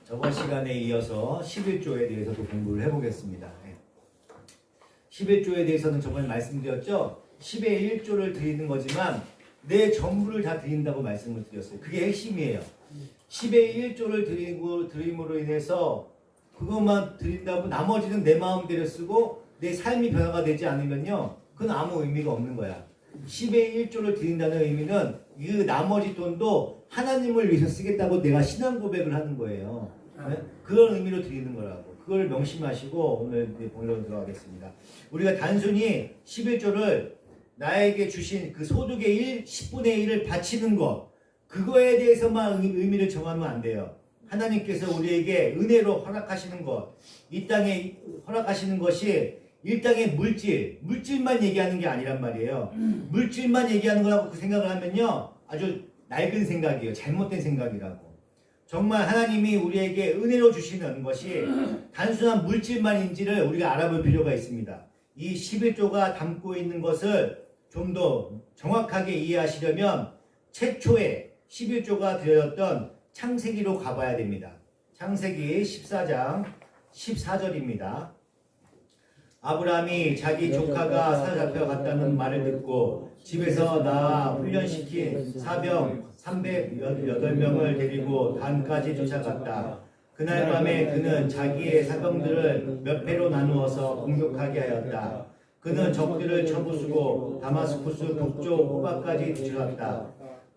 저번 시간에 이어서 11조에 대해서도 공부를 해보겠습니다. 11조에 대해서는 저번에 말씀드렸죠. 10의 1조를 드리는 거지만 내 전부를 다 드린다고 말씀을 드렸어요. 그게 핵심이에요. 10의 1조를 드림으로 인해서 그것만 드린다고 나머지는 내 마음대로 쓰고 내 삶이 변화가 되지 않으면요, 그건 아무 의미가 없는 거야. 10의 1조를 드린다는 의미는 그 나머지 돈도 하나님을 위해서 쓰겠다고 내가 신앙 고백을 하는 거예요. 네? 그런 의미로 드리는 거라고. 그걸 명심하시고 오늘 본론으로 들어가겠습니다. 우리가 단순히 11조를 나에게 주신 그 소득의 10분의 1을 바치는 것, 그거에 대해서만 의미를 정하면 안 돼요. 하나님께서 우리에게 은혜로 허락하시는 것, 이 땅에 허락하시는 것이 이 땅의 물질만 얘기하는 게 아니란 말이에요. 물질만 얘기하는 거라고 그 생각을 하면요, 아주 낡은 생각이에요. 잘못된 생각이라고. 정말 하나님이 우리에게 은혜로 주시는 것이 단순한 물질만인지를 우리가 알아볼 필요가 있습니다. 이 11조가 담고 있는 것을 좀 더 정확하게 이해하시려면 최초에 11조가 되었던 창세기로 가봐야 됩니다. 창세기 14장 14절입니다. 아브라함이 자기 조카가 사로잡혀갔다는 말을 듣고 집에서 나와 훈련시킨 사병 308명을 데리고 단까지 쫓아갔다. 그날 밤에 그는 자기의 사병들을 몇 배로 나누어서 공격하게 하였다. 그는 적들을 쳐부수고 다마스쿠스 북쪽 호박까지 뒤쳐갔다.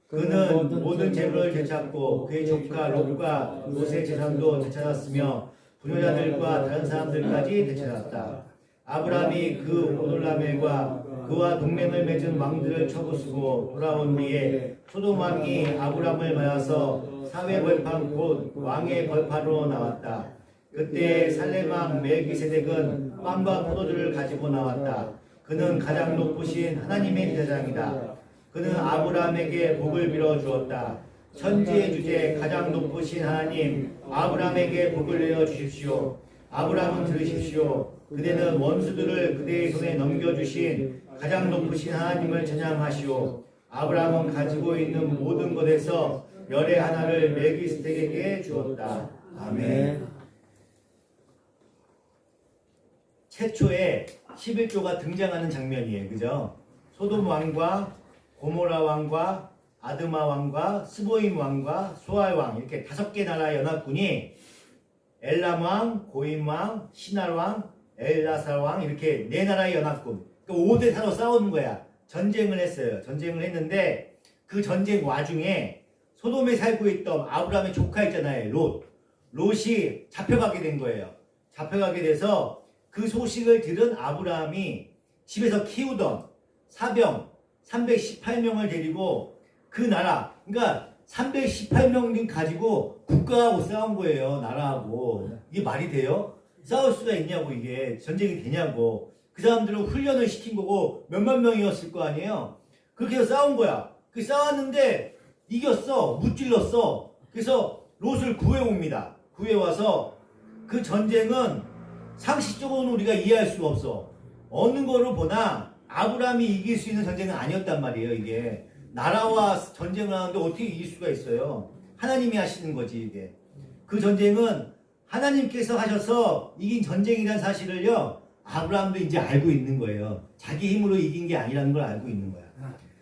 그는 모든 재물을 되찾고 그의 조카 롯과 롯의 재산도 되찾았으며 부녀자들과 다른 사람들까지 되찾았다. 아브라함이 그 오돌라멜과 그와 동맹을 맺은 왕들을 쳐부수고 돌아온 뒤에 소돔 왕이 아브라함을 맞아서 사회 벌판 곧 왕의 벌판으로 나왔다. 그때 살렘 왕 멜기세덱은 빵과 포도주를 가지고 나왔다. 그는 가장 높으신 하나님의 제사장이다. 그는 아브라함에게 복을 빌어 주었다. 천지의 주제 가장 높으신 하나님, 아브라함에게 복을 내려 주십시오. 아브라함은 들으십시오. 그대는 원수들을 그대의 손에 넘겨주신 가장 높으신 하나님을 찬양하시오. 아브라함은 가지고 있는 모든 것에서 열의 하나를 멜기세덱에게 주었다. 아멘. 최초에 11조가 등장하는 장면이에요. 그죠? 소돔 왕과 고모라 왕과 아드마 왕과 스보임 왕과 소알 왕, 이렇게 5개 나라의 연합군이 엘람 왕, 고임 왕, 시날 왕, 엘라살 왕, 이렇게 4나라의 연합군, 그러니까 5대 4로 싸우는 거야. 전쟁을 했어요. 전쟁을 했는데 그 전쟁 와중에 소돔에 살고 있던 아브라함의 조카 있잖아요. 롯이 잡혀가게 된 거예요. 잡혀가게 돼서 그 소식을 들은 아브라함이 집에서 키우던 사병 318명을 데리고 그 나라, 그러니까 318명 가지고 국가하고 싸운 거예요. 나라하고. 이게 말이 돼요? 싸울 수가 있냐고. 이게 전쟁이 되냐고. 그 사람들은 훈련을 시킨 거고 몇만 명이었을 거 아니에요. 그렇게 해서 싸운 거야. 그 싸웠는데 이겼어. 무찔렀어. 그래서 롯을 구해옵니다. 구해와서 그 전쟁은 상식적으로는 우리가 이해할 수가 없어. 어느 거로 보나 아브라함이 이길 수 있는 전쟁은 아니었단 말이에요. 이게 나라와 전쟁을 하는데 어떻게 이길 수가 있어요? 하나님이 하시는 거지. 이게 그 전쟁은 하나님께서 하셔서 이긴 전쟁이라는 사실을요, 아브라함도 이제 알고 있는 거예요. 자기 힘으로 이긴 게 아니라는 걸 알고 있는 거야.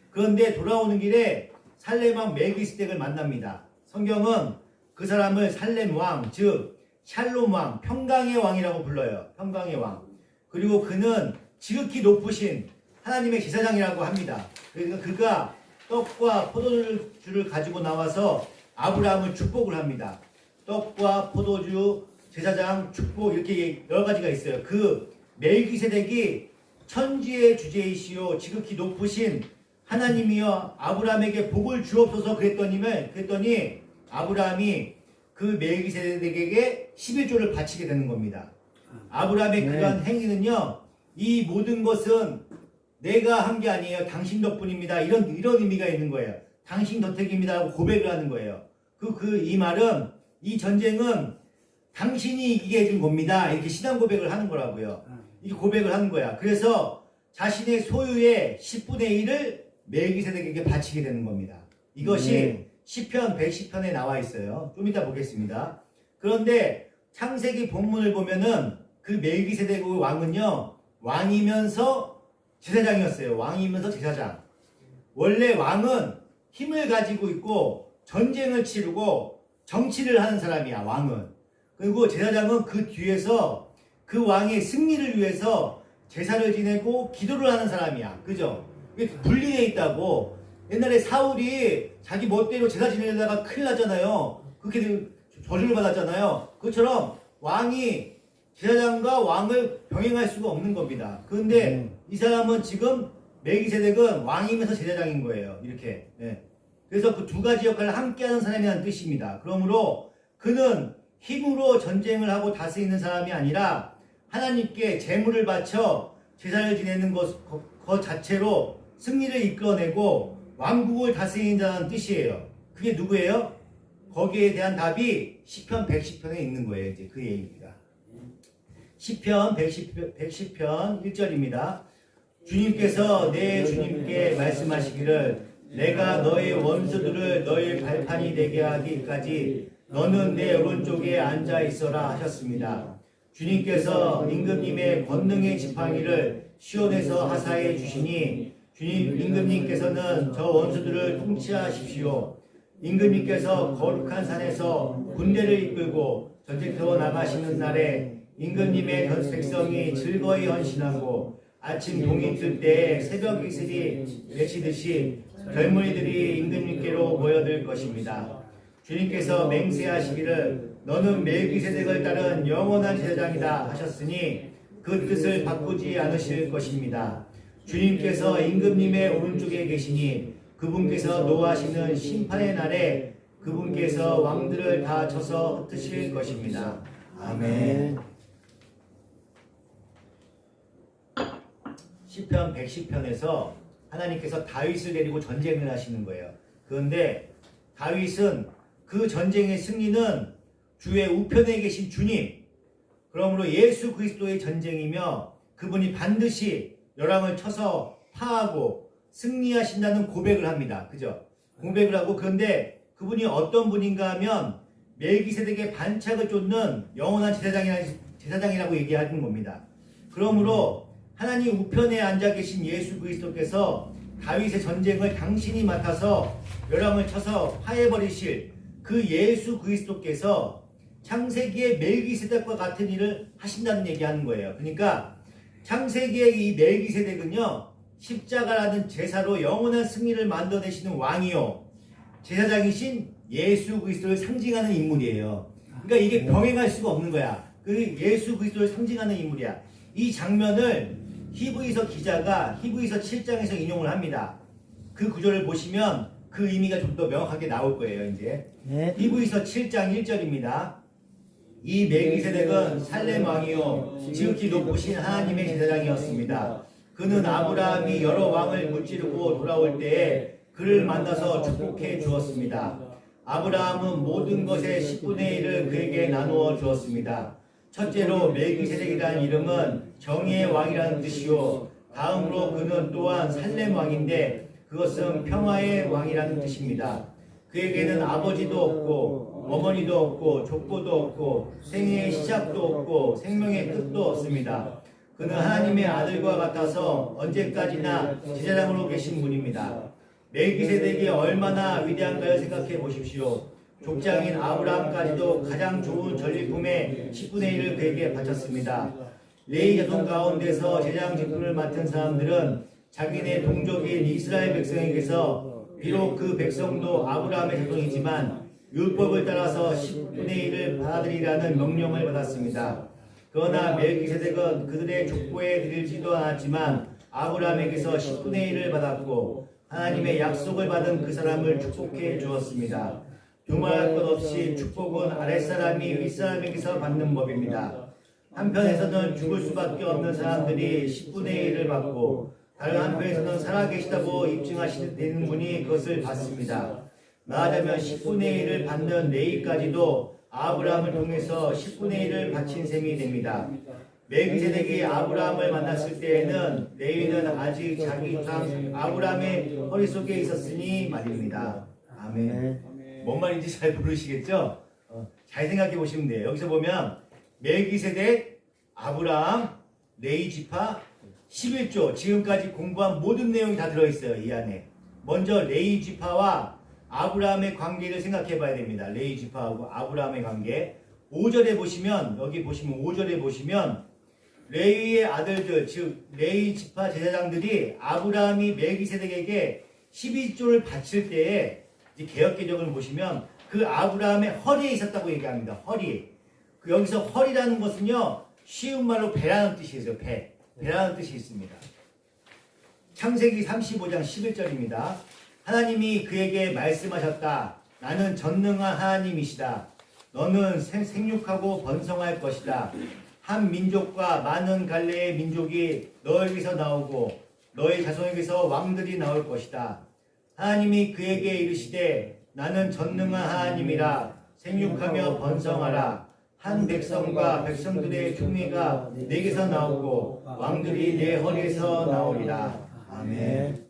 그런데 돌아오는 길에 살렘 왕 멜기세덱을 만납니다. 성경은 그 사람을 살렘 왕, 즉 샬롬 왕, 평강의 왕이라고 불러요. 평강의 왕. 그리고 그는 지극히 높으신 하나님의 제사장이라고 합니다. 그러니까 그가 떡과 포도주를 가지고 나와서 아브라함을 축복을 합니다. 떡과 포도주, 제사장, 축복, 이렇게 여러 가지가 있어요. 그 멜기세덱이 천지의 주제이시오 지극히 높으신 하나님이여 아브라함에게 복을 주옵소서 그랬더니 아브라함이 그 멜기세덱에게 11조를 바치게 되는 겁니다. 아브라함의 그러한 행위는요, 이 모든 것은 내가 한 게 아니에요. 당신 덕분입니다. 이런 의미가 있는 거예요. 당신 덕택입니다 하고 고백을 하는 거예요. 이 말은, 이 전쟁은 당신이 이기게 해준 겁니다. 이렇게 신앙 고백을 하는 거라고요. 이 고백을 하는 거야. 그래서 자신의 소유의 10분의 1을 멜기세덱에게 바치게 되는 겁니다. 이것이 시편 110편에 나와 있어요. 좀 이따 보겠습니다. 그런데 창세기 본문을 보면은 그 멜기세덱 왕은요, 왕이면서 제사장이었어요. 왕이면서 제사장. 원래 왕은 힘을 가지고 있고 전쟁을 치르고 정치를 하는 사람이야, 왕은. 그리고 제사장은 그 뒤에서 그 왕의 승리를 위해서 제사를 지내고 기도를 하는 사람이야. 그죠? 이게 분리되어 있다고. 옛날에 사울이 자기 멋대로 제사 지내다가 큰일 나잖아요. 그렇게 저주를 받았잖아요. 그것처럼 왕이 제사장과 왕을 병행할 수가 없는 겁니다. 그런데 이 사람은 지금 멜기세덱은 왕이면서 제사장인 거예요. 이렇게. 네. 그래서 그 두 가지 역할을 함께 하는 사람이라는 뜻입니다. 그러므로 그는 힘으로 전쟁을 하고 다스리는 사람이 아니라 하나님께 제물을 바쳐 제사를 지내는 것 자체로 승리를 이끌어내고 왕국을 다스리는 자라는 뜻이에요. 그게 누구예요? 거기에 대한 답이 시편 110편에 있는 거예요. 이제 그 얘기입니다. 시편 110편 1절입니다. 주님께서 내 주님께 말씀하시기를 내가 너의 원수들을 너의 발판이 되게 하기까지 너는 내 오른쪽에 앉아 있어라 하셨습니다. 주님께서 임금님의 권능의 지팡이를 시온에서 하사해 주시니 주님 임금님께서는 저 원수들을 통치하십시오. 임금님께서 거룩한 산에서 군대를 이끌고 전쟁터로 나가시는 날에 임금님의 백성이 즐거이 헌신하고 아침 동이 뜰 때에 새벽 이슬이 외치듯이 젊은이들이 임금님께로 모여들 것입니다. 주님께서 맹세하시기를 너는 멜기세덱을 따른 영원한 제사장이다 하셨으니 그 뜻을 바꾸지 않으실 것입니다. 주님께서 임금님의 오른쪽에 계시니 그분께서 노하시는 심판의 날에 그분께서 왕들을 다 쳐서 흩으실 것입니다. 아멘. 시편 110편에서 하나님께서 다윗을 데리고 전쟁을 하시는 거예요. 그런데 다윗은 그 전쟁의 승리는 주의 우편에 계신 주님, 그러므로 예수 그리스도의 전쟁이며 그분이 반드시 열왕을 쳐서 파하고 승리하신다는 고백을 합니다. 그죠? 고백을 하고, 그런데 그분이 어떤 분인가 하면 멜기세덱의 반짝을 쫓는 영원한 제사장이라고 얘기하는 겁니다. 그러므로 하나님 우편에 앉아 계신 예수 그리스도께서 다윗의 전쟁을 당신이 맡아서 열왕을 쳐서 파해버리실 그 예수 그리스도께서 창세기의 멜기세덱과 같은 일을 하신다는 얘기하는 거예요. 그러니까 창세기의 이 멜기세덱은요, 십자가라는 제사로 영원한 승리를 만들어내시는 왕이요, 제사장이신 예수 그리스도를 상징하는 인물이에요. 그러니까 이게 병행할 수가 없는 거야. 그 예수 그리스도를 상징하는 인물이야. 이 장면을 히브리서 기자가 히브리서 7장에서 인용을 합니다. 그 구절을 보시면 그 의미가 좀 더 명확하게 나올 거예요. 이제 히브리서 7장 1절입니다. 이 멜기세덱은 살렘 왕이요 지극히 높으신 하나님의 제사장이었습니다. 그는 아브라함이 여러 왕을 무찌르고 돌아올 때에 그를 만나서 축복해 주었습니다. 아브라함은 모든 것의 10분의 1을 그에게 나누어 주었습니다. 첫째로 멜기세덱이라는 이름은 정의의 왕이라는 뜻이요, 다음으로 그는 또한 살렘 왕인데 그것은 평화의 왕이라는 뜻입니다. 그에게는 아버지도 없고 어머니도 없고 족보도 없고 생애의 시작도 없고 생명의 끝도 없습니다. 그는 하나님의 아들과 같아서 언제까지나 제사장으로 계신 분입니다. 멜기세덱이 얼마나 위대한가요? 생각해 보십시오. 족장인 아브라함까지도 가장 좋은 전리품의 10분의 1을 그에게 바쳤습니다. 레위 자손 가운데서 제사장 직분을 맡은 사람들은 자기네 동족인 이스라엘 백성에게서 비록 그 백성도 아브라함의 자손이지만 율법을 따라서 10분의 1을 받아들이라는 명령을 받았습니다. 그러나 멜기세덱은 그들의 족보에 들지도 않았지만 아브라함에게서 10분의 1을 받았고 하나님의 약속을 받은 그 사람을 축복해 주었습니다. 두말할 것 없이 축복은 아랫사람이 윗사람에게서 받는 법입니다. 한편에서는 죽을 수밖에 없는 사람들이 10분의 1을 받고 다른 한편에서는 살아계시다고 입증하시는 분이 그것을 받습니다. 말하자면 10분의 1을 받는 레위까지도 아브라함을 통해서 10분의 1을 바친 셈이 됩니다. 멜기세덱이 아브라함을 만났을 때에는 레위는 아직 자기 장 아브라함의 허리 속에 있었으니 말입니다. 아멘. 뭔 말인지 잘 모르시겠죠? 잘 생각해 보시면 돼요. 여기서 보면 멜기세덱, 아브라함, 레위 지파, 11조 지금까지 공부한 모든 내용이 다 들어있어요. 이 안에. 먼저 레위 지파와 아브라함의 관계를 생각해 봐야 됩니다. 레위 지파하고 아브라함의 관계. 5절에 보시면 여기 보시면 5절에 보시면 레위의 아들들 즉 레위 지파 제사장들이 아브라함이 멜기세덱에게 12조를 바칠 때에 이제 개역개정을 보시면 그 아브라함의 허리에 있었다고 얘기합니다. 허리. 그 여기서 허리라는 것은요 쉬운 말로 배라는 뜻이에요. 배라는 뜻이 있습니다. 창세기 35장 11절입니다. 하나님이 그에게 말씀하셨다. 나는 전능한 하나님이시다. 너는 생육하고 번성할 것이다. 한 민족과 많은 갈래의 민족이 너에게서 나오고 너의 자손에게서 왕들이 나올 것이다. 하나님이 그에게 이르시되 나는 전능한 하나님이라. 생육하며 번성하라. 한 백성과 백성들의 총회가 내게서 나오고 왕들이 내 허리에서 나오리라. 아멘.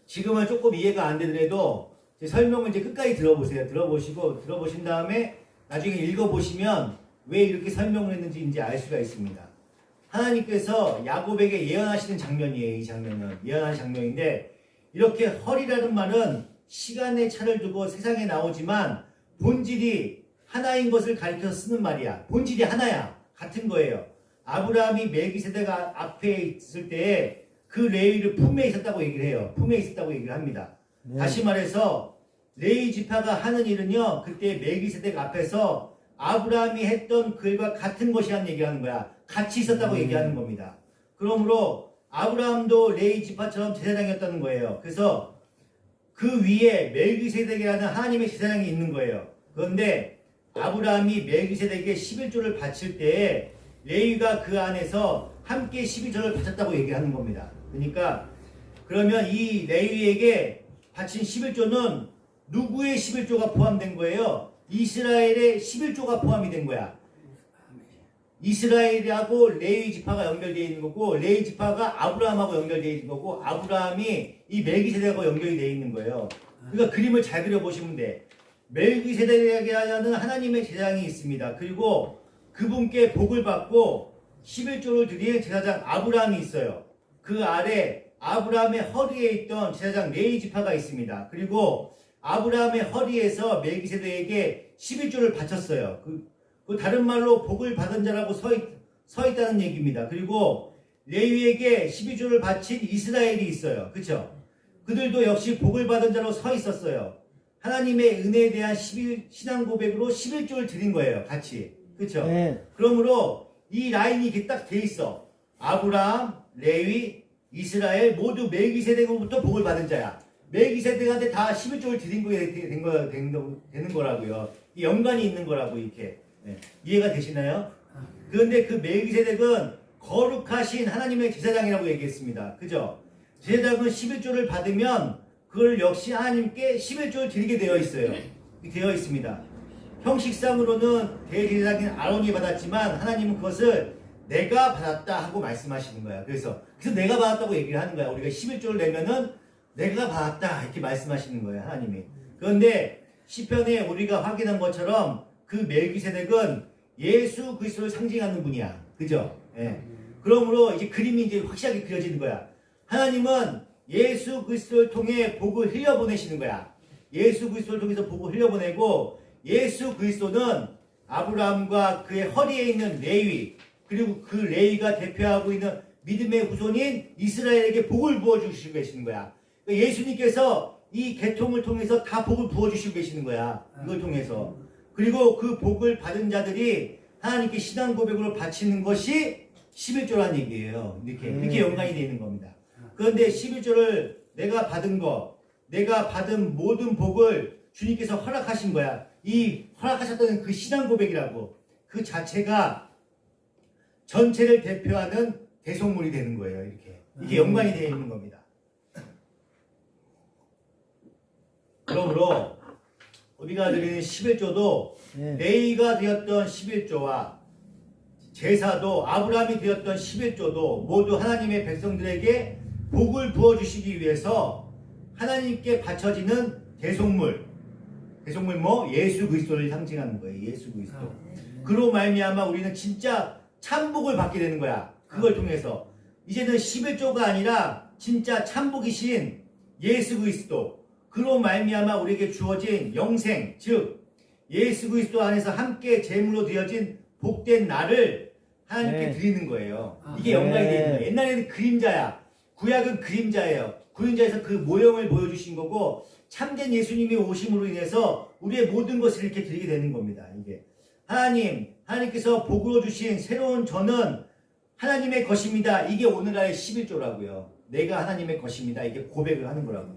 지금은 조금 이해가 안 되더라도 설명을 이제 끝까지 들어보세요. 들어보신 다음에 나중에 읽어보시면 왜 이렇게 설명을 했는지 이제 알 수가 있습니다. 하나님께서 야곱에게 예언하시는 장면이에요. 이 장면은 예언하는 장면인데 이렇게 허리라는 말은 시간의 차를 두고 세상에 나오지만 본질이 하나인 것을 가리켜 쓰는 말이야. 본질이 하나야. 같은 거예요. 아브라함이 멜기세덱 앞에 있을 때에 그 레위를 품에 있었다고 얘기를 해요. 품에 있었다고 얘기를 합니다. 네. 다시 말해서 레위 지파가 하는 일은요. 그때 멜기세덱 앞에서 아브라함이 했던 그 일과 같은 것이라는 얘기를 하는 거야. 같이 있었다고 얘기하는 겁니다. 그러므로 아브라함도 레위 지파처럼 제사장이었다는 거예요. 그래서 그 위에 멜기세덱이라는 하나님의 제사장이 있는 거예요. 그런데 아브라함이 멜기세덱에게 11조를 바칠 때에 레위가 그 안에서 함께 12조를 바쳤다고 얘기하는 겁니다. 그러니까 그러면 이 레위에게 바친 11조는 누구의 11조가 포함된 거예요? 이스라엘의 11조가 포함이 된 거야. 이스라엘하고 레위 지파가 연결되어 있는 거고 레위 지파가 아브라함하고 연결되어 있는 거고 아브라함이 이 멜기세덱하고 연결이 되어 있는 거예요. 그러니까 그림을 잘 그려보시면 돼. 멜기세덱에게는 하나님의 제사장이 있습니다. 그리고 그분께 복을 받고 11조를 드린 제사장 아브라함이 있어요. 그 아래 아브라함의 허리에 있던 제사장 레위 지파가 있습니다. 그리고 아브라함의 허리에서 멜기세덱에게 11조를 바쳤어요. 그 다른 말로 복을 받은 자라고 서 있다는 얘기입니다. 그리고 레위에게 12조를 바친 이스라엘이 있어요. 그렇죠? 그들도 역시 복을 받은 자로 서 있었어요. 하나님의 은혜에 대한 신앙 고백으로 11조를 드린 거예요. 같이. 그렇죠? 네. 그러므로 이 라인이 이렇게 딱 돼 있어. 아브라함, 레위, 이스라엘 모두 멜기세덱으로부터 복을 받은 자야. 멜기세덱한테 다 11조를 드린 거에 되는 거라고요. 이 연관이 있는 거라고 이렇게. 네. 이해가 되시나요? 그런데 그 멜기세덱은 거룩하신 하나님의 제사장이라고 얘기했습니다. 그죠? 제사장은 11조를 받으면 그걸 역시 하나님께 11조를 드리게 되어 있어요. 되어 있습니다. 형식상으로는 대제사장인 아론이 받았지만 하나님은 그것을 내가 받았다 하고 말씀하시는 거야. 그래서 내가 받았다고 얘기를 하는 거야. 우리가 11조를 내면은 내가 받았다 이렇게 말씀하시는 거예요. 하나님이. 그런데 시편에 우리가 확인한 것처럼 그 멜기세덱은 예수 그리스도를 상징하는 분이야. 그죠? 예. 그러므로 이제 그림이 이제 확실하게 그려지는 거야. 하나님은 예수 그리스도를 통해 복을 흘려보내시는 거야. 예수 그리스도를 통해서 복을 흘려보내고 예수 그리스도는 아브라함과 그의 허리에 있는 레위 그리고 그 레위가 대표하고 있는 믿음의 후손인 이스라엘에게 복을 부어주시고 계시는 거야. 그러니까 예수님께서 이 계통을 통해서 다 복을 부어주시고 계시는 거야. 이걸 통해서. 그리고 그 복을 받은 자들이 하나님께 신앙 고백으로 바치는 것이 11조라는 얘기예요. 이렇게 연관이 되어 있는 겁니다. 그런데 11조를 내가 받은 거, 내가 받은 모든 복을 주님께서 허락하신 거야. 이 허락하셨다는 그 신앙 고백이라고. 그 자체가 전체를 대표하는 대속물이 되는 거예요. 이렇게 연관이 되어 있는 겁니다. 그러므로 우리가 드리는 11조도 레위가 되었던 11조와 제사도 아브라함이 되었던 11조도 모두 하나님의 백성들에게 복을 부어주시기 위해서 하나님께 바쳐지는 대속물, 대속물 뭐? 예수 그리스도를 상징하는 거예요. 예수 그리스도. 그로 말미암아 우리는 진짜 참복을 받게 되는 거야. 그걸 통해서 이제는 11조가 아니라 진짜 참복이신 예수 그리스도, 그로 말미암아 우리에게 주어진 영생, 즉 예수 그리스도 안에서 함께 제물로 되어진 복된 나를 하나님께 드리는 거예요. 이게 연관이 되어 있는 거예요. 옛날에는 그림자야. 구약은 그림자예요. 그림자에서 그 모형을 보여주신 거고, 참된 예수님이 오심으로 인해서 우리의 모든 것을 이렇게 드리게 되는 겁니다. 이게 하나님께서 복으로 주신 새로운 저는 하나님의 것입니다. 이게 오늘날의 11조라고요. 내가 하나님의 것입니다. 이게 고백을 하는 거라고요.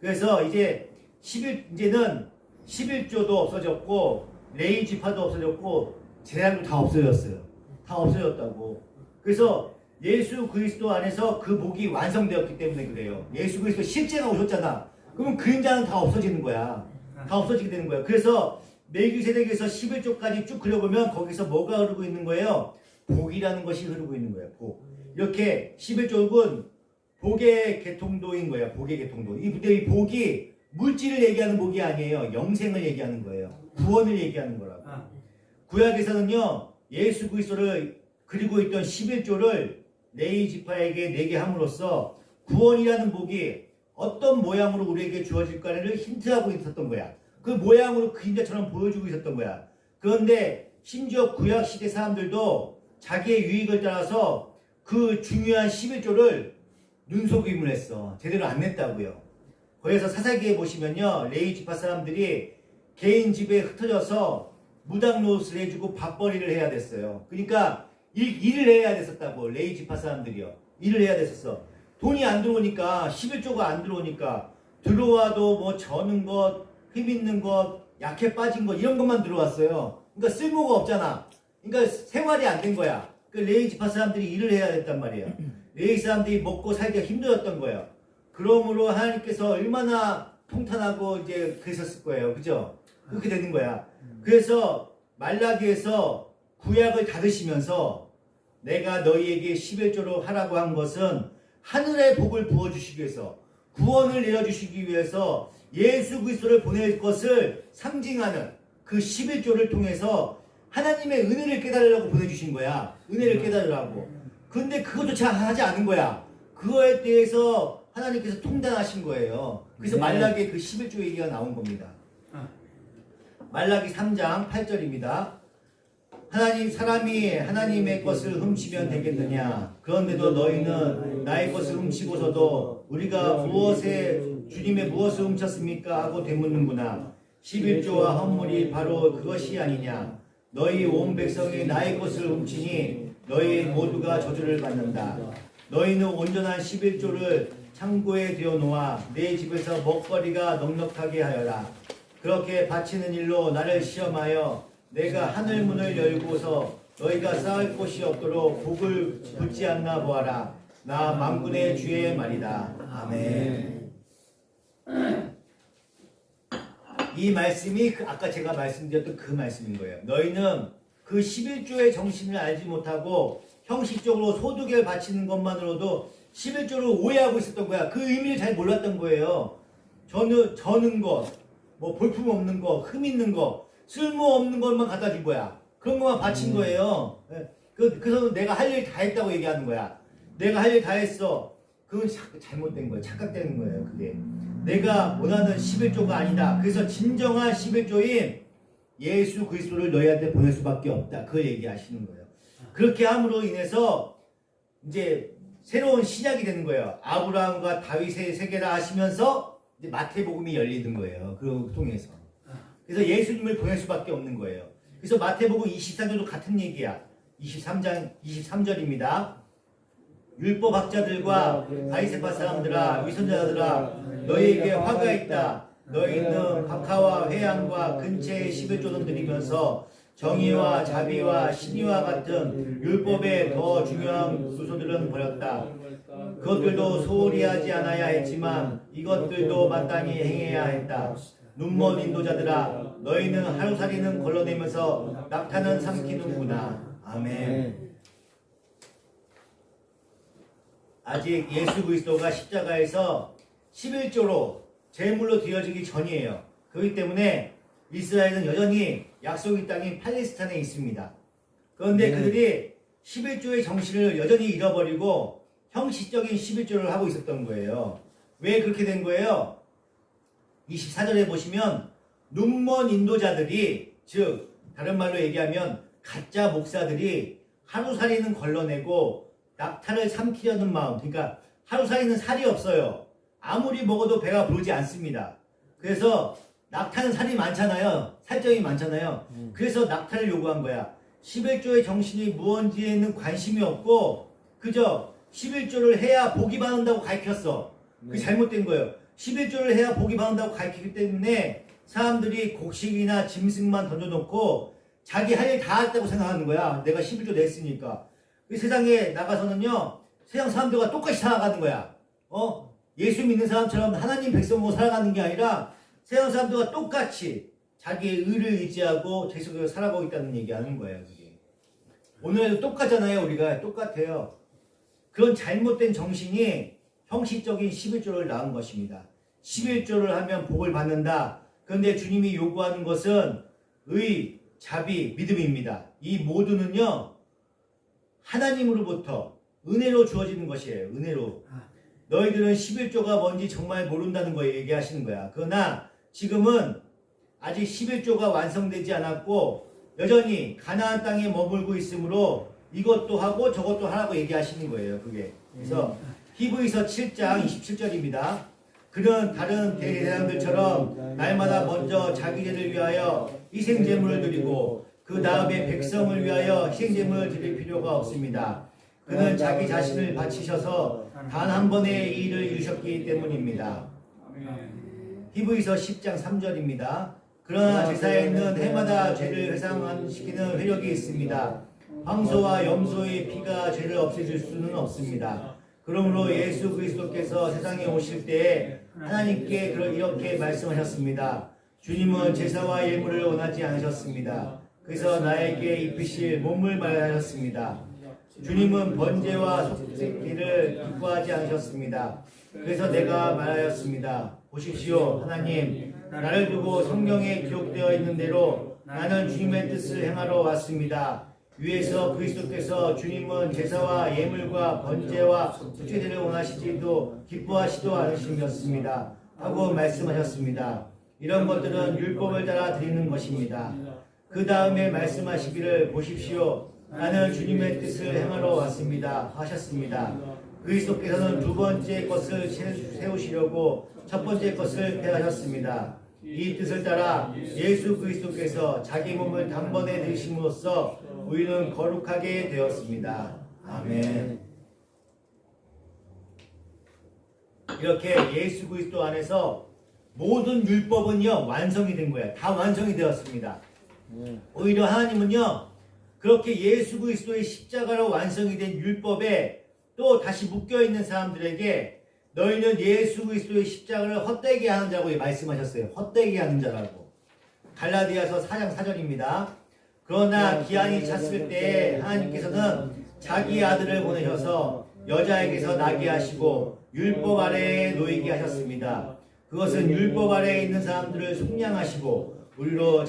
그래서 이제는 11조도 없어졌고, 레위 지파도 없어졌고, 재앙도 다 없어졌어요. 다 없어졌다고. 그래서 예수 그리스도 안에서 그 복이 완성되었기 때문에 그래요. 예수 그리스도 실제가 오셨잖아. 그러면 그림자는 다 없어지는 거야. 다 없어지게 되는 거야. 그래서 멜기세덱에서 11조까지 쭉 그려보면 거기서 뭐가 흐르고 있는 거예요? 복이라는 것이 흐르고 있는 거예요. 복. 이렇게 11조는 복의 계통도인 거예요. 복의 계통도. 이 복이 물질을 얘기하는 복이 아니에요. 영생을 얘기하는 거예요. 구원을 얘기하는 거라고. 구약에서는요, 예수 그리스도를 그리고 있던 11조를 레위 지파에게 내게 함으로써 구원이라는 복이 어떤 모양으로 우리에게 주어질까를 힌트하고 있었던 거야. 그 모양으로 그림자처럼 보여주고 있었던 거야. 그런데 심지어 구약 시대 사람들도 자기의 유익을 따라서 그 중요한 11조를 눈속임을 했어. 제대로 안 냈다고요. 그래서 사사기에 보시면요, 레위 지파 사람들이 개인 집에 흩어져서 무당 노릇을 해주고 밥벌이를 해야 됐어요. 그러니까 일을 해야 됐었다고. 레위 지파 사람들이요. 일을 해야 됐었어. 돈이 안 들어오니까, 11조가 안 들어오니까, 들어와도 뭐 저는 것, 힘있는 것, 약해 빠진 것, 이런 것만 들어왔어요. 그러니까 쓸모가 없잖아. 그러니까 생활이 안 된 거야. 그 레위 지파 사람들이 일을 해야 됐단 말이에요. 레위 사람들이 먹고 살기가 힘들었던 거예요. 그러므로 하나님께서 얼마나 통탄하고 이제 그랬었을 거예요. 그죠? 그렇게 되는 거야. 그래서 말라기에서 구약을 닫으시면서 내가 너희에게 11조로 하라고 한 것은 하늘의 복을 부어주시기 위해서, 구원을 내려주시기 위해서 예수 그리스도를 보낼 것을 상징하는 그 11조를 통해서 하나님의 은혜를 깨달으려고 보내주신 거야. 은혜를 깨달으라고. 근데 그것조차 하지 않은 거야. 그거에 대해서 하나님께서 통단하신 거예요. 그래서 말라기에 그 11조 얘기가 나온 겁니다. 말라기 3장 8절입니다. 사람이 하나님의 것을 훔치면 되겠느냐? 그런데도 너희는 나의 것을 훔치고서도 우리가 주님의 무엇을 훔쳤습니까? 하고 되묻는구나. 11조와 헌물이 바로 그것이 아니냐? 너희 온 백성이 나의 것을 훔치니 너희 모두가 저주를 받는다. 너희는 온전한 11조를 창고에 들여놓아 내 집에서 먹거리가 넉넉하게 하여라. 그렇게 바치는 일로 나를 시험하여 내가 하늘 문을 열고서 너희가 쌓을 곳이 없도록 복을 붙지 않나 보아라. 나 만군의 주의 말이다. 아멘. 이 말씀이 아까 제가 말씀드렸던 그 말씀인 거예요. 너희는 그 11조의 정신을 알지 못하고 형식적으로 소득에 바치는 것만으로도 11조를 오해하고 있었던 거야. 그 의미를 잘 몰랐던 거예요. 저는 것, 뭐 볼품 없는 거, 흠 있는 거, 쓸모 없는 것만 갖다 준 거야. 그런 것만 바친 거예요. 그래서 내가 할 일 다 했다고 얘기하는 거야. 내가 할 일 다 했어. 그건 잘못된 거예요. 착각되는 거예요. 그게 내가 원하는 11조가 아니다. 그래서 진정한 11조인 예수 그리스도를 너희한테 보낼 수밖에 없다. 그 얘기하시는 거예요. 그렇게 함으로 인해서 이제 새로운 시작이 되는 거예요. 아브라함과 다윗의 세계라 하시면서 이제 마태복음이 열리는 거예요. 그걸 통해서. 그래서 예수님을 보낼 수밖에 없는 거예요. 그래서 마태복음 24절도 같은 얘기야. 23장 23절입니다. 율법학자들과 바리새파 사람들아, 위선자들아, 너희에게 화가 있다. 너희는 박하와 회양과 근처의 11조는 드리면서 정의와 자비와 신의와 같은 율법의 더 중요한 요소들은 버렸다. 그것들도 소홀히 하지 않아야 했지만 이것들도 마땅히 행해야 했다. 눈먼 인도자들아, 너희는 하루살이는 걸러내면서 낙타는 삼키는구나. 아멘. 아직 예수 그리스도가 십자가에서 11조로 제물로 드려지기 전이에요. 그렇기 때문에 이스라엘은 여전히 약속의 땅인 팔레스타인에 있습니다. 그런데 네. 그들이 11조의 정신을 여전히 잃어버리고 형식적인 11조를 하고 있었던 거예요. 왜 그렇게 된 거예요? 24절에 보시면 눈먼 인도자들이, 즉 다른 말로 얘기하면 가짜 목사들이 하루살이는 걸러내고 낙타를 삼키려는 마음, 그러니까 하루살이는 살이 없어요. 아무리 먹어도 배가 부르지 않습니다. 그래서 낙타는 살이 많잖아요. 살점이 많잖아요. 그래서 낙타를 요구한 거야. 11조의 정신이 무언지에는 관심이 없고 그저 11조를 해야 복이 받는다고 가르쳤어. 그게 잘못된 거예요. 11조를 해야 복이 받는다고 가르치기 때문에 사람들이 곡식이나 짐승만 던져놓고 자기 할 일 다 했다고 생각하는 거야. 내가 11조 냈으니까. 그 세상에 나가서는요, 세상 사람들과 똑같이 살아가는 거야. 예수 믿는 사람처럼 하나님 백성으로 살아가는 게 아니라 세상 사람들과 똑같이 자기의 의를 의지하고 계속해서 살아가고 있다는 얘기하는 거예요. 그게. 오늘도 똑같잖아요. 우리가 똑같아요. 그런 잘못된 정신이 형식적인 11조를 낳은 것입니다. 11조를 하면 복을 받는다. 그런데 주님이 요구하는 것은 의, 자비, 믿음입니다. 이 모두는요, 하나님으로부터 은혜로 주어지는 것이에요. 은혜로. 너희들은 11조가 뭔지 정말 모른다는 거 얘기하시는 거야. 그러나 지금은 아직 11조가 완성되지 않았고 여전히 가나안 땅에 머물고 있으므로 이것도 하고 저것도 하라고 얘기하시는 거예요. 그게. 그래서 히브리서 7장 27절입니다. 그는 다른 대제사장들처럼 날마다 먼저 자기 죄를 위하여 희생제물을 드리고 그 다음에 백성을 위하여 희생제물을 드릴 필요가 없습니다. 그는 자기 자신을 바치셔서 단 한 번의 일을 이루셨기 때문입니다. 히브리서 10장 3절입니다. 그러나 제사에는 해마다 죄를 회상시키는 회력이 있습니다. 황소와 염소의 피가 죄를 없애줄 수는 없습니다. 그러므로 예수 그리스도께서 세상에 오실 때에 하나님께 이렇게 말씀하셨습니다. 주님은 제사와 예물을 원하지 않으셨습니다. 그래서 나에게 입히실 몸을 말하셨습니다. 주님은 번제와 속죄기를 기뻐하지 않으셨습니다. 그래서 내가 말하였습니다. 보십시오. 하나님, 나를 두고 성경에 기록되어 있는 대로 나는 주님의 뜻을 행하러 왔습니다. 위에서 그리스도께서 주님은 제사와 예물과 번제와 속죄제를 원하시지도 기뻐하시도 않으시었습니다. 하고 말씀하셨습니다. 이런 것들은 율법을 따라 드리는 것입니다. 그 다음에 말씀하시기를 보십시오. 나는 주님의 뜻을 행하러 왔습니다. 하셨습니다. 그리스도께서는 두 번째 것을 세우시려고 첫 번째 것을 폐하셨습니다. 이 뜻을 따라 예수 그리스도께서 자기 몸을 단번에 드심으로써 우리는 거룩하게 되었습니다. 아멘. 이렇게 예수 그리스도 안에서 모든 율법은요 완성이 된 거예요. 다 완성이 되었습니다. 오히려 하나님은요 그렇게 예수 그리스도의 십자가로 완성이 된 율법에 또 다시 묶여있는 사람들에게 너희는 예수 그리스도의 십자가를 헛되게 하는 자라고 말씀하셨어요. 헛되게 하는 자라고. 갈라디아서 4장 4절입니다. 그러나 기한이 찼을 때 하나님께서는 자기 아들을 보내셔서 여자에게서 나게 하시고 율법 아래에 놓이게 하셨습니다. 그것은 율법 아래에 있는 사람들을 속량하시고 우리로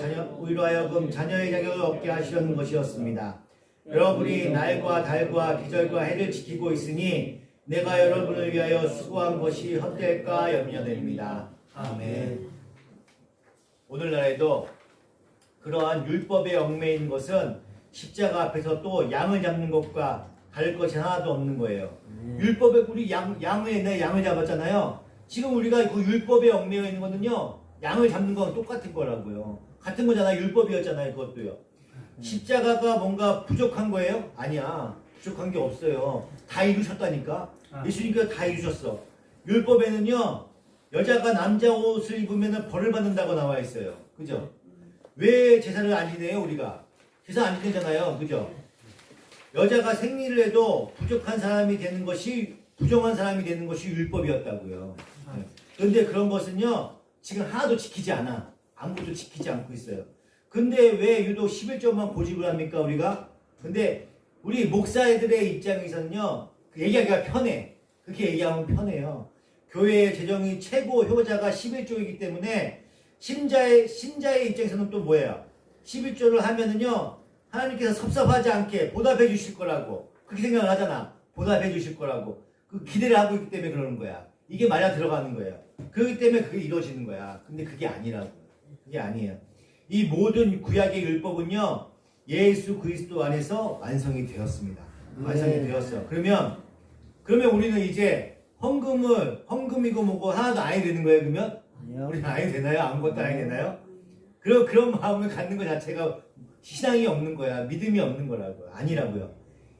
하여금 자녀의 자격을 얻게 하시려는 것이었습니다. 여러분이 날과 달과 계절과 해를 지키고 있으니 내가 여러분을 위하여 수고한 것이 헛될까 염려됩니다. 아멘. 오늘날에도 그러한 율법에 얽매인 것은 십자가 앞에서 또 양을 잡는 것과 다를 것이 하나도 없는 거예요. 율법에 우리 양을 잡았잖아요. 지금 우리가 그 율법에 얽매여 있는 거는요. 양을 잡는 건 똑같은 거라고요. 같은 거잖아요. 율법이었잖아요. 그것도요. 십자가가 뭔가 부족한 거예요? 아니야. 부족한 게 없어요. 다 이루셨다니까. 예수님께서 다 이루셨어. 율법에는요. 여자가 남자 옷을 입으면 벌을 받는다고 나와 있어요. 그죠? 왜 제사를 안 지내요? 우리가. 제사 안 지내잖아요. 그죠? 여자가 생리를 해도 부족한 사람이 되는 것이 부정한 사람이 되는 것이 율법이었다고요. 그런데 그런 것은요. 지금 하나도 지키지 않아. 아무것도 지키지 않고 있어요. 근데 왜 유독 11조만 고집을 합니까, 우리가? 근데 우리 목사들의 입장에서는요, 얘기하기가 편해. 그렇게 얘기하면 편해요. 교회의 재정이 최고 효자가 11조이기 때문에 신자의 입장에서는 또 뭐예요? 11조를 하면은요, 하나님께서 섭섭하지 않게 보답해 주실 거라고. 그렇게 생각을 하잖아. 보답해 주실 거라고. 그 기대를 하고 있기 때문에 그러는 거야. 이게 맞아 들어가는 거예요. 그렇기 때문에 그게 이루어지는 거야. 근데 그게 아니라고. 그게 아니에요. 이 모든 구약의 율법은요, 예수 그리스도 안에서 완성이 되었습니다. 완성이 되었어. 그러면 우리는 이제 헌금이고 뭐고 하나도 아니 되는 거예요, 그러면? 우리는 아니 되나요? 아무것도 아니 되나요? 그런 마음을 갖는 것 자체가 신앙이 없는 거야. 믿음이 없는 거라고요. 아니라고요.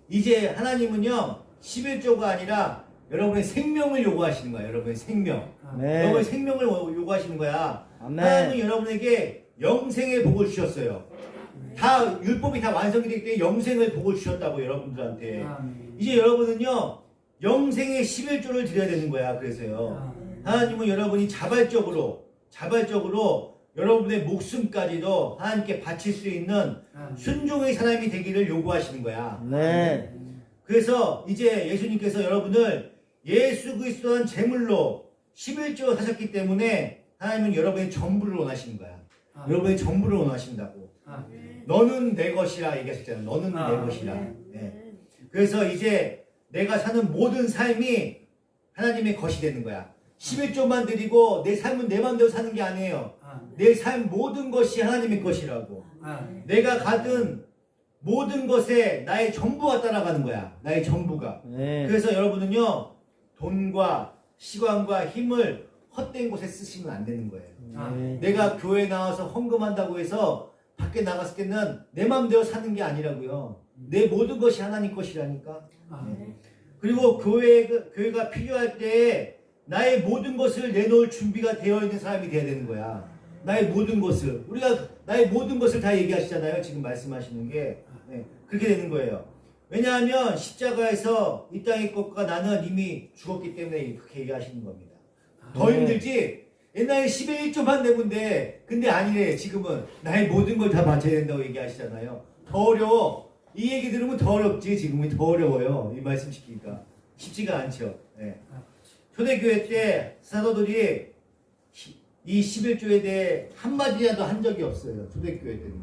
이제 하나님은요, 11조가 아니라 여러분의 생명을 요구하시는 거야. 여러분의 생명. 여러분의 생명을 요구하시는 거야. 하나님은 여러분에게 영생의 복을 주셨어요. 다 율법이 다 완성이 되기 때문에 영생을 복을 주셨다고 여러분들한테. 이제 여러분은요, 영생의 11조를 드려야 되는 거야. 그래서요. 하나님은 여러분이 자발적으로 여러분의 목숨까지도 하나님께 바칠 수 있는 순종의 사람이 되기를 요구하시는 거야. 그래서 이제 예수님께서 여러분을 예수 그리스도한 제물로 11조 사셨기 때문에 하나님은 여러분의 전부를 원하시는 거야. 여러분의 전부를 원하신다고. 너는 내 것이라 얘기하셨잖아요. 너는 내 것이라. 네. 그래서 이제 내가 사는 모든 삶이 하나님의 것이 되는 거야. 11조만 드리고 내 삶은 내 마음대로 사는 게 아니에요. 내 삶 모든 것이 하나님의 것이라고. 내가 가든 모든 것에 나의 전부가 따라가는 거야. 나의 전부가. 그래서 여러분은요, 돈과 시간과 힘을 헛된 곳에 쓰시면 안 되는 거예요. 내가 교회 나와서 헌금한다고 해서 밖에 나갔을 때는 내 마음대로 사는 게 아니라고요. 내 모든 것이 하나님 것이라니까. 그리고 교회가 필요할 때 나의 모든 것을 내놓을 준비가 되어 있는 사람이 되어야 되는 거야. 나의 모든 것을. 우리가 나의 모든 것을 다 얘기하시잖아요. 지금 말씀하시는 게. 그렇게 되는 거예요. 왜냐하면 십자가에서 이 땅의 것과 나는 이미 죽었기 때문에 그렇게 얘기하시는 겁니다. 더 힘들지? 옛날에 10의 1조만 내면 돼. 근데 아니래. 지금은 나의 모든 걸 다 바쳐야 된다고 얘기하시잖아요. 더 어려워. 이 얘기 들으면 더 어렵지. 지금은 더 어려워요. 이 말씀 시키니까. 쉽지가 않죠. 초대교회 때 사도들이 이 11조에 대해 한마디라도 한 적이 없어요. 초대교회 때는.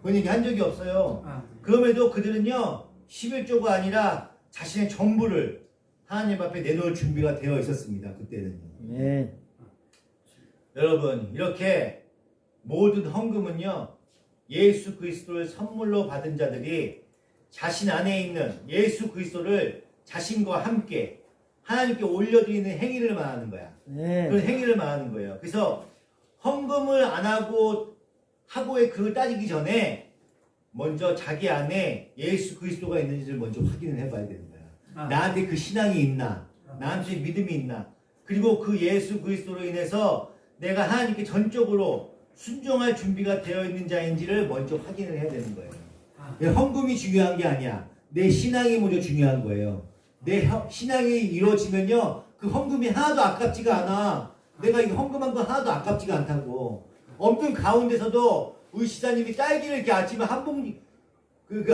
그런 얘기 한 적이 없어요. 그럼에도 그들은요, 11조가 아니라 자신의 전부를 하나님 앞에 내놓을 준비가 되어 있었습니다. 그때는요. 여러분, 이렇게 모든 헌금은요, 예수 그리스도를 선물로 받은 자들이 자신 안에 있는 예수 그리스도를 자신과 함께 하나님께 올려드리는 행위를 말하는 거야. 그런 행위를 말하는 거예요. 그래서 헌금을 안 하고의 그걸 따지기 전에 먼저 자기 안에 예수 그리스도가 있는지를 먼저 확인을 해봐야 되는 거야. 나한테 그 신앙이 있나? 나한테 믿음이 있나? 그리고 그 예수 그리스도로 인해서 내가 하나님께 전적으로 순종할 준비가 되어 있는 자인지를 먼저 확인을 해야 되는 거예요. 헌금이 중요한 게 아니야. 내 신앙이 먼저 중요한 거예요. 내 신앙이 이루어지면요, 그 헌금이 하나도 아깝지가 않아. 내가 이거 헌금한 건 하나도 아깝지가 않다고. 어떤 가운데서도 우리 시사님이 딸기를 이렇게 아침에 한 봉지,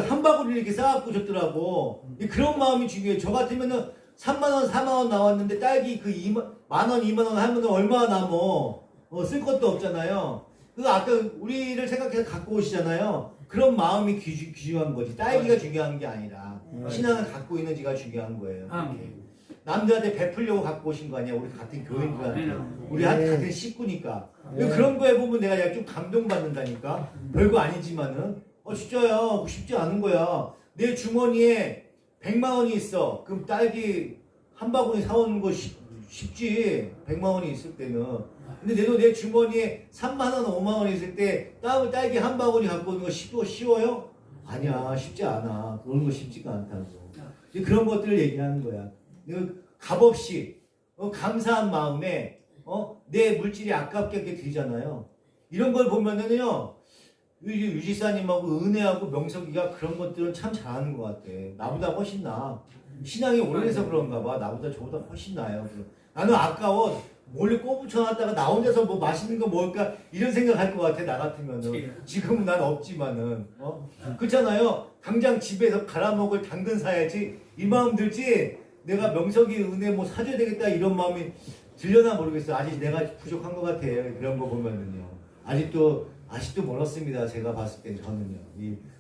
한 바구니를 이렇게 싸갖고 줬더라고. 그런 마음이 중요해. 저 같으면은 3만원, 4만원 나왔는데 딸기 그 10,000원, 2만원 하면 얼마나 남어? 쓸 것도 없잖아요. 아까 우리를 생각해서 갖고 오시잖아요. 그런 마음이 귀중한 거지. 딸기가 중요한 게 아니라 신앙을 갖고 있는지가 중요한 거예요. 남들한테 베풀려고 갖고 오신 거 아니야. 우리 같은 교인들한테. 우리 같은 식구니까. 그런 거에 보면 내가 좀 감동받는다니까. 별거 아니지만은. 진짜야. 쉽지 않은 거야. 내 주머니에 100만 원이 있어. 그럼 딸기 한 바구니 사오는 거 쉽지. 100만 원이 있을 때는. 근데 내 주머니에 3만 원, 5만 원 있을 때 딸기 한 바구니 갖고 오는 거 쉬워요? 아니야. 쉽지 않아. 그런 거 쉽지가 않다고. 그런 것들을 얘기하는 거야. 값없이 감사한 마음에 내 물질이 아깝게 이렇게 드리잖아요. 이런 걸 보면은요, 유지사님하고 은혜하고 명석이가 그런 것들은 참 잘하는 것 같아. 나보다 훨씬 나아. 신앙이 오래돼서 그런가 봐. 나보다 저보다 훨씬 나아요. 나는 아까워. 몰래 꼬부쳐놨다가 나 혼자서 뭐 맛있는 거 먹을까 이런 생각할 것 같아. 나 같으면은. 지금은 난 없지만은. 그렇잖아요. 당장 집에서 갈아먹을 당근 사야지 이 마음 들지. 내가 명석이 은혜 뭐 사줘야 되겠다 이런 마음이 들려나 모르겠어. 아직 내가 부족한 것 같아. 그런 거 보면은요. 아직도 멀었습니다. 제가 봤을 때 저는요.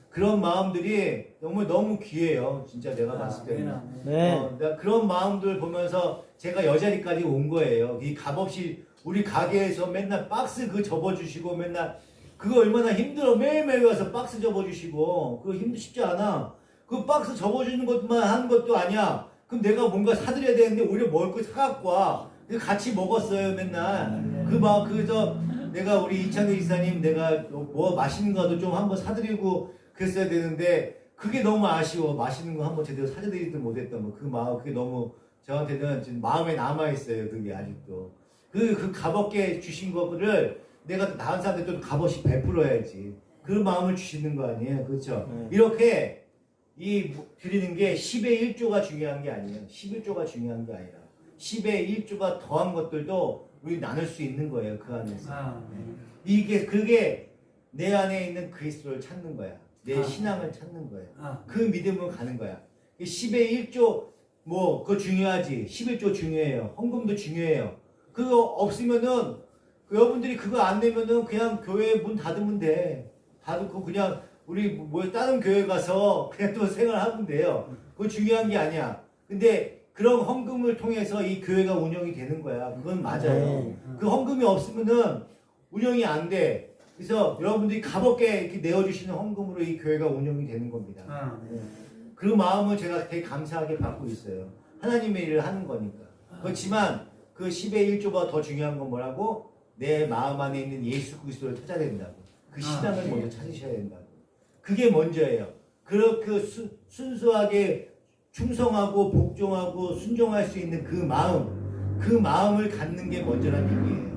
그런 마음들이 너무 귀해요. 진짜 내가 봤을 때는. 네. 그런 마음들 보면서 제가 여자리까지 온 거예요. 이 값없이 우리 가게에서 맨날 박스 접어주시고 맨날 그거 얼마나 힘들어. 매일매일 와서 박스 접어주시고 그거 쉽지 않아. 그 박스 접어주는 것만 하는 것도 아니야. 그럼 내가 뭔가 사드려야 되는데 오히려 먹을 거 사갖고 와. 같이 먹었어요 맨날. 그래서 내가 우리 이창대 이사님 내가 뭐 맛있는 거도 좀 한번 사드리고 그랬어야 되는데 그게 너무 아쉬워. 맛있는 거 한번 제대로 사드리지도 못했던 거. 그 마음 그게 너무 저한테는 지금 마음에 남아있어요. 그게 아직도. 그 값없게 주신 거를 내가 다른 사람한테 또 값없이 베풀어야지. 그 마음을 주시는 거 아니에요. 그렇죠? 이렇게 드리는 게 10의 1조가 중요한 게 아니에요. 11조가 중요한 게 아니라 10의 1조가 더한 것들도 우리 나눌 수 있는 거예요. 그 안에서. 그게 내 안에 있는 그리스도를 찾는 거야. 내 신앙을 찾는 거야. 그 믿음으로 가는 거야. 10의 1조 그거 중요하지. 11조 중요해요. 헌금도 중요해요. 그거 없으면은 여러분들이 그거 안 내면은 그냥 교회 문 닫으면 돼. 닫고 그냥 우리 다른 교회 가서 그냥 또 생활하면 돼요. 그거 중요한 게 아니야. 근데 그런 헌금을 통해서 이 교회가 운영이 되는 거야. 그건 맞아요. 그 헌금이 없으면은 운영이 안 돼. 그래서 여러분들이 값없게 이렇게 내어주시는 헌금으로 이 교회가 운영이 되는 겁니다. 그 마음을 제가 되게 감사하게 받고 있어요. 하나님의 일을 하는 거니까. 그렇지만 그 10의 1조가 더 중요한 건 뭐라고? 내 마음 안에 있는 예수 그리스도를 찾아야 된다고. 그 신앙을 먼저 찾으셔야 된다고. 그게 먼저예요. 그렇게 순수하게 충성하고 복종하고 순종할 수 있는 그 마음을 갖는 게 먼저란 얘기예요.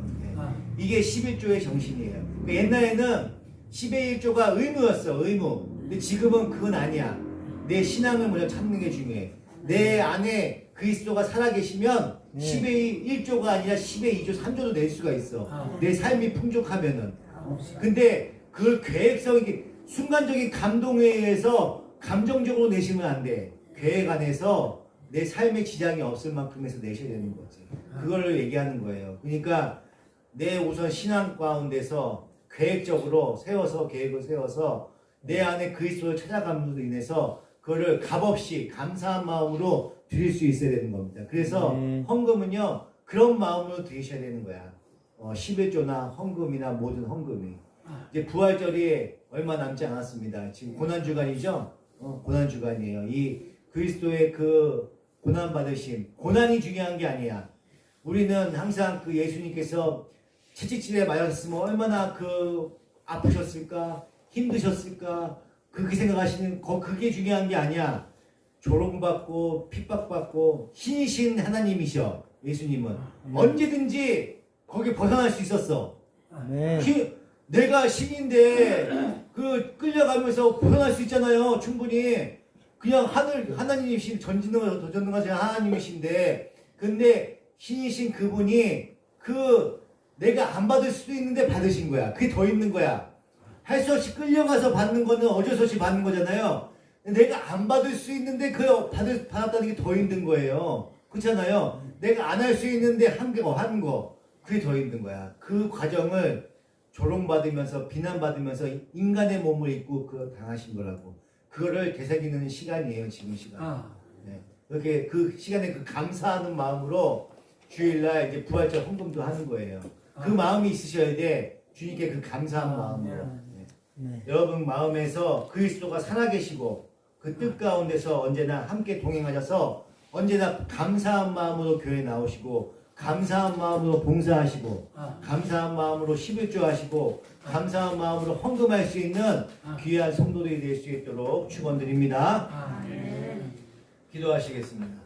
이게 11조의 정신이에요. 옛날에는 10의 1조가 의무였어. 의무. 근데 지금은 그건 아니야. 내 신앙을 먼저 찾는 게 중요해. 내 안에 그리스도가 살아계시면 10의 1조가 아니라 10의 2조, 3조도 낼 수가 있어. 내 삶이 풍족하면은. 근데 그걸 계획성이 순간적인 감동에 의해서 감정적으로 내시면 안 돼. 계획 안에서 내 삶에 지장이 없을 만큼 해서 내셔야 되는 거지. 그걸 얘기하는 거예요. 그러니까 내 우선 신앙 가운데서 계획적으로 계획을 세워서 내 안에 그리스도를 찾아감으로 인해서 그거를 값없이 감사한 마음으로 드릴 수 있어야 되는 겁니다. 그래서 헌금은요 그런 마음으로 드리셔야 되는 거야. 11조나 헌금이나 모든 헌금이. 이제 부활절이 얼마 남지 않았습니다. 지금 고난주간이죠? 고난주간이에요. 이 그리스도의 그 고난받으심. 고난이 중요한 게 아니야. 우리는 항상 그 예수님께서 채찍질에 맞았으면 얼마나 아프셨을까? 힘드셨을까? 그렇게 생각하시는 그게 중요한 게 아니야. 조롱받고 핍박받고 신이신 하나님이셔. 예수님은 언제든지 거기 벗어날 수 있었어. 내가 신인데 끌려가면서 벗어날 수 있잖아요. 충분히. 그냥 하나님이신 전지전능하신 하나님이신데 근데 신이신 그분이 내가 안 받을 수도 있는데 받으신 거야. 그게 더 있는 거야. 할 수 없이 끌려가서 받는 거는 어쩔 수 없이 받는 거잖아요. 내가 안 받을 수 있는데 받았다는 게 더 힘든 거예요. 그렇잖아요. 내가 안 할 수 있는데 하는 거 그게 더 힘든 거야. 그 과정을 조롱받으면서 비난받으면서 인간의 몸을 입고 당하신 거라고. 그거를 되새기는 시간이에요. 지금 시간. 네. 이렇게 그 시간에 감사하는 마음으로 주일날 이제 부활절 헌금도 하는 거예요. 그 마음이 있으셔야 돼. 주님께 감사한 마음으로. 여러분 마음에서 그리스도가 살아계시고 그 뜻 가운데서 언제나 함께 동행하셔서 언제나 감사한 마음으로 교회 나오시고 감사한 마음으로 봉사하시고 감사한 마음으로 11조 하시고 감사한 마음으로 헌금할 수 있는 귀한 성도들이 될 수 있도록 축원드립니다. 기도하시겠습니다.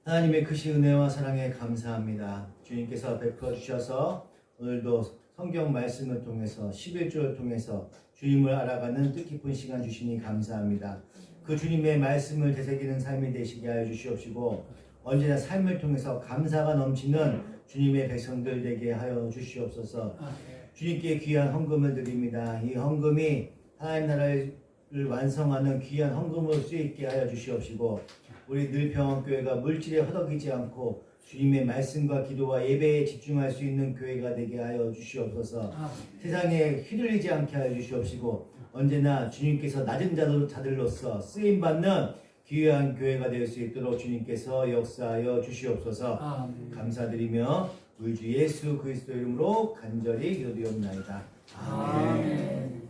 하나님의 크신 은혜와 사랑에 감사합니다. 주님께서 베풀어 주셔서 오늘도 성경 말씀을 통해서 11조를 통해서 주님을 알아가는 뜻깊은 시간 주시니 감사합니다. 그 주님의 말씀을 되새기는 삶이 되시게 하여 주시옵시고 언제나 삶을 통해서 감사가 넘치는 주님의 백성들 되게 하여 주시옵소서. 주님께 귀한 헌금을 드립니다. 이 헌금이 하나님 나라를 완성하는 귀한 헌금으로 쓰이게 하여 주시옵시고 우리 늘평원교회가 물질에 허덕이지 않고 주님의 말씀과 기도와 예배에 집중할 수 있는 교회가 되게 하여 주시옵소서. 세상에 휘둘리지 않게 하여 주시옵시고 언제나 주님께서 낮은 자들로서 쓰임받는 귀한 교회가 될 수 있도록 주님께서 역사하여 주시옵소서. 감사드리며 우리 주 예수 그리스도 이름으로 간절히 기도드리옵나이다. 아멘.